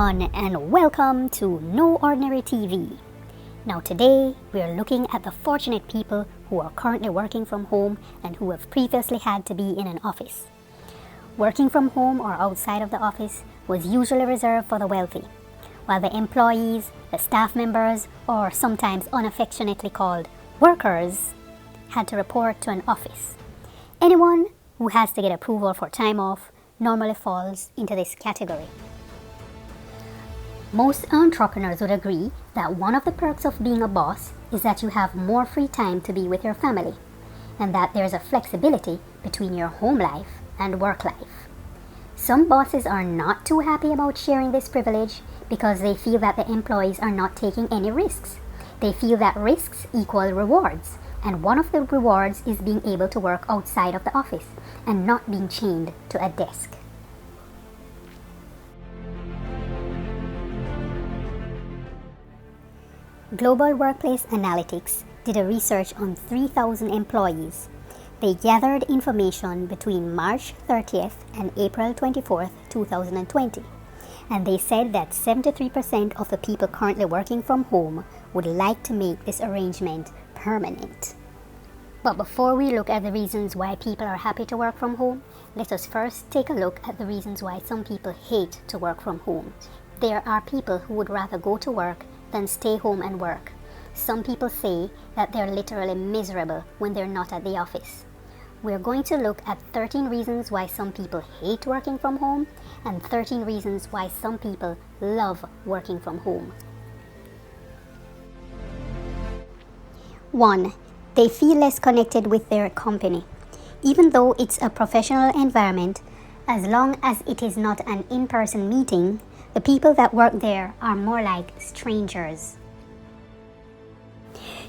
everyone, and welcome to No Ordinary TV. Now today, we're looking at the fortunate people who are currently working from home and who have previously had to be in an office. Working from home or outside of the office was usually reserved for the wealthy, while the employees, the staff members, or sometimes unaffectionately called workers, had to report to an office. Anyone who has to get approval for time off normally falls into this category. Most entrepreneurs would agree that one of the perks of being a boss is that you have more free time to be with your family, and that there's a flexibility between your home life and work life. Some bosses are not too happy about sharing this privilege because they feel that the employees are not taking any risks. They feel that risks equal rewards, and one of the rewards is being able to work outside of the office and not being chained to a desk. Global Workplace Analytics did a research on 3,000 employees. They gathered information between March 30th and April 24th, 2020. And they said that 73% of the people currently working from home would like to make this arrangement permanent. But before we look at the reasons why people are happy to work from home, let us first take a look at the reasons why some people hate to work from home. There are people who would rather go to work than stay home and work. Some people say that they're literally miserable when they're not at the office. We're going to look at 13 reasons why some people hate working from home and 13 reasons why some people love working from home. 1. They feel less connected with their company. Even though it's a professional environment, as long as it is not an in-person meeting, the people that work there are more like strangers.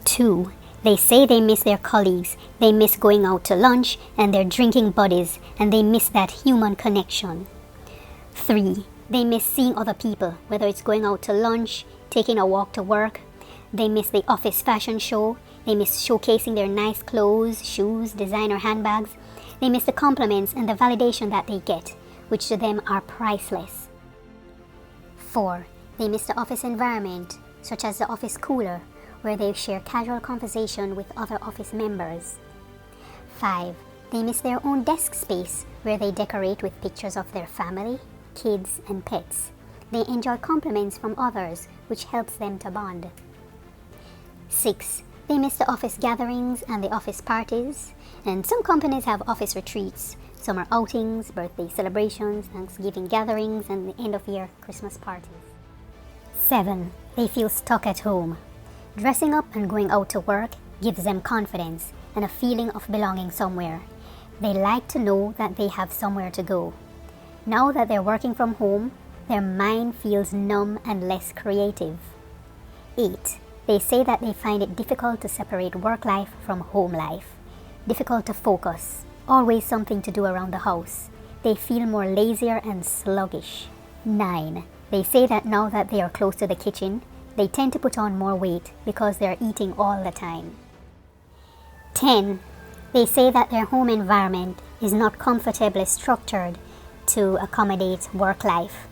2. They say they miss their colleagues, they miss going out to lunch and their drinking buddies, and they miss that human connection. 3. They miss seeing other people, whether it's going out to lunch, taking a walk to work. They miss the office fashion show. They miss showcasing their nice clothes, shoes, designer handbags. They miss the compliments and the validation that they get, which to them are priceless. 4. They miss the office environment, such as the office cooler, where they share casual conversation with other office members. 5. They miss their own desk space, where they decorate with pictures of their family, kids, and pets. They enjoy compliments from others, which helps them to bond. 6. They miss the office gatherings and the office parties, and some companies have office retreats, summer outings, birthday celebrations, Thanksgiving gatherings, and the end-of-year Christmas parties. 7. They feel stuck at home. Dressing up and going out to work gives them confidence and a feeling of belonging somewhere. They like to know that they have somewhere to go. Now that they're working from home, their mind feels numb and less creative. 8. They say that they find it difficult to separate work life from home life. Difficult to focus. Always something to do around the house. They feel more lazier and sluggish. 9. They say that now that they are close to the kitchen, they tend to put on more weight because they are eating all the time. 10. They say that their home environment is not comfortably structured to accommodate work life.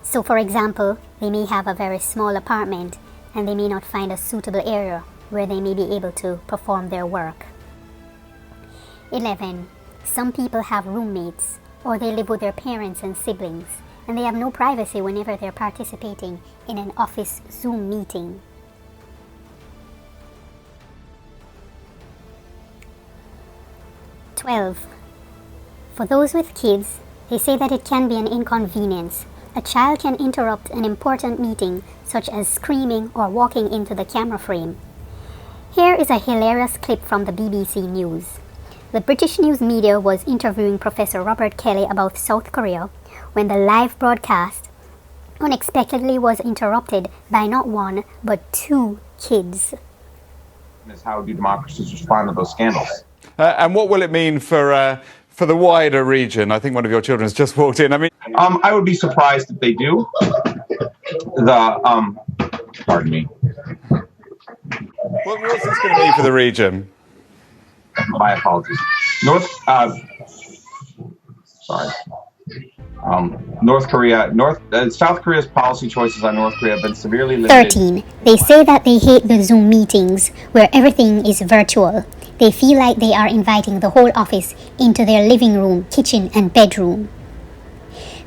So for example, they may have a very small apartment and they may not find a suitable area where they may be able to perform their work. 11. Some people have roommates or they live with their parents and siblings, and they have no privacy whenever they're participating in an office Zoom meeting. 12. For those with kids, they say that it can be an inconvenience. A child can interrupt an important meeting, such as screaming or walking into the camera frame. Here is a hilarious clip from the BBC News. The British news media was interviewing Professor Robert Kelly about South Korea when the live broadcast unexpectedly was interrupted by not one, but 2 kids. How do democracies respond to those scandals? And what will it mean for the wider region? I think one of your children has just walked in. I would be surprised if they do. Pardon me. What's this going to mean for the region? My apologies. Sorry. South Korea's policy choices on North Korea have been severely limited. 13. They say that they hate the Zoom meetings where everything is virtual. They feel like they are inviting the whole office into their living room, kitchen, and bedroom.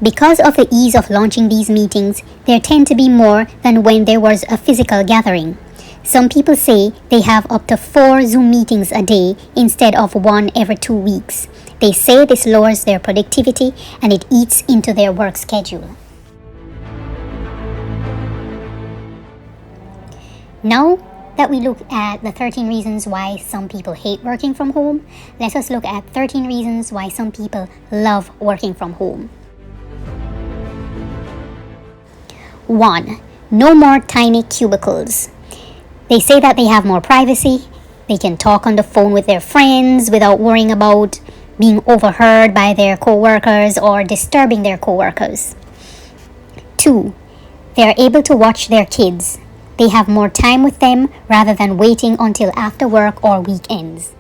Because of the ease of launching these meetings, there tend to be more than when there was a physical gathering. Some people say they have up to 4 Zoom meetings a day instead of 1 every 2 weeks. They say this lowers their productivity and it eats into their work schedule. Now that we look at the 13 reasons why some people hate working from home, let us look at 13 reasons why some people love working from home. 1. No more tiny cubicles. They say that they have more privacy. They can talk on the phone with their friends without worrying about being overheard by their co-workers or disturbing their co-workers. 2. They are able to watch their kids. They have more time with them rather than waiting until after work or weekends.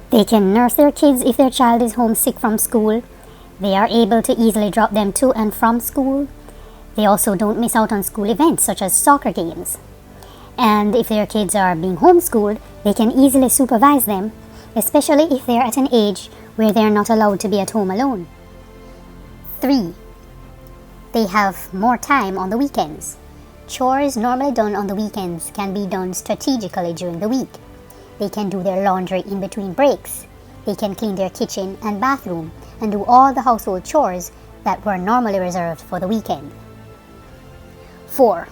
They can nurse their kids if their child is homesick from school. They are able to easily drop them to and from school. They also don't miss out on school events such as soccer games. And if their kids are being homeschooled, they can easily supervise them, especially if they're at an age where they're not allowed to be at home alone. 3. They have more time on the weekends. Chores normally done on the weekends can be done strategically during the week. They can do their laundry in between breaks. They can clean their kitchen and bathroom and do all the household chores that were normally reserved for the weekend. 4.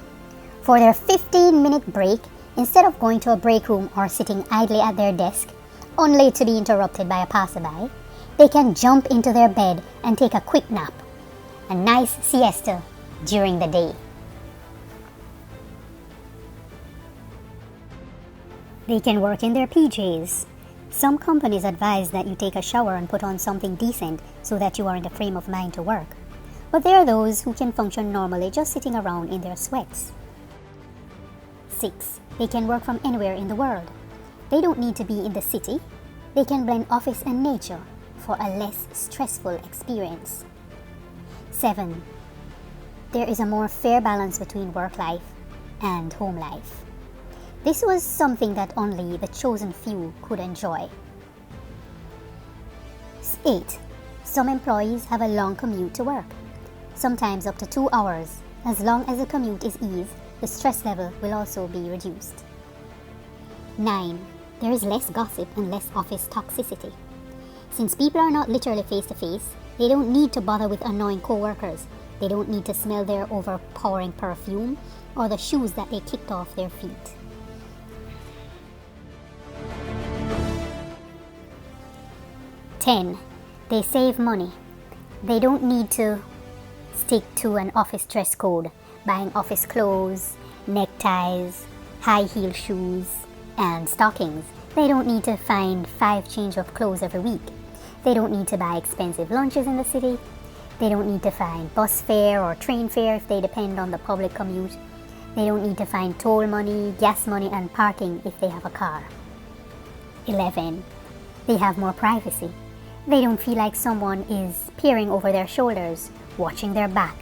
For their 15-minute break, instead of going to a break room or sitting idly at their desk, only to be interrupted by a passerby, they can jump into their bed and take a quick nap, a nice siesta during the day. They can work in their PJs. Some companies advise that you take a shower and put on something decent so that you are in the frame of mind to work. But there are those who can function normally just sitting around in their sweats. 6. They can work from anywhere in the world. They don't need to be in the city. They can blend office and nature for a less stressful experience. 7. There is a more fair balance between work life and home life. This was something that only the chosen few could enjoy. 8. Some employees have a long commute to work, sometimes up to 2 hours. As long as the commute is eased, the stress level will also be reduced. 9. There is less gossip and less office toxicity. Since people are not literally face to face, they don't need to bother with annoying co-workers. They don't need to smell their overpowering perfume or the shoes that they kicked off their feet. 10. They save money. They don't need to stick to an office dress code, buying office clothes, neckties, high heel shoes, and stockings. They don't need to find 5 change of clothes every week. They don't need to buy expensive lunches in the city. They don't need to find bus fare or train fare if they depend on the public commute. They don't need to find toll money, gas money, and parking if they have a car. 11. They have more privacy. They don't feel like someone is peering over their shoulders, watching their back,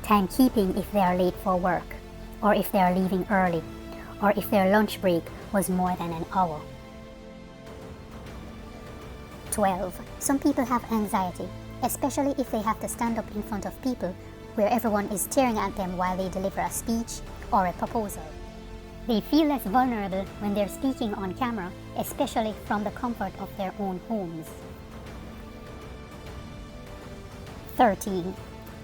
timekeeping if they are late for work, or if they are leaving early, or if their lunch break was more than an hour. 12. Some people have anxiety, especially if they have to stand up in front of people where everyone is staring at them while they deliver a speech or a proposal. They feel less vulnerable when they're speaking on camera, especially from the comfort of their own homes. 13.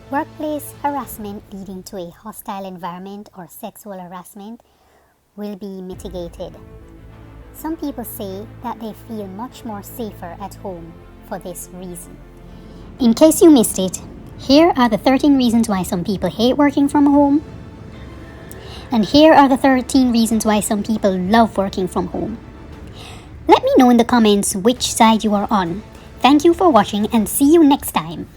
Workplace harassment leading to a hostile environment or sexual harassment will be mitigated. Some people say that they feel much more safer at home for this reason. In case you missed it, here are the 13 reasons why some people hate working from home. And here are the 13 reasons why some people love working from home. Let me know in the comments which side you are on. Thank you for watching and see you next time.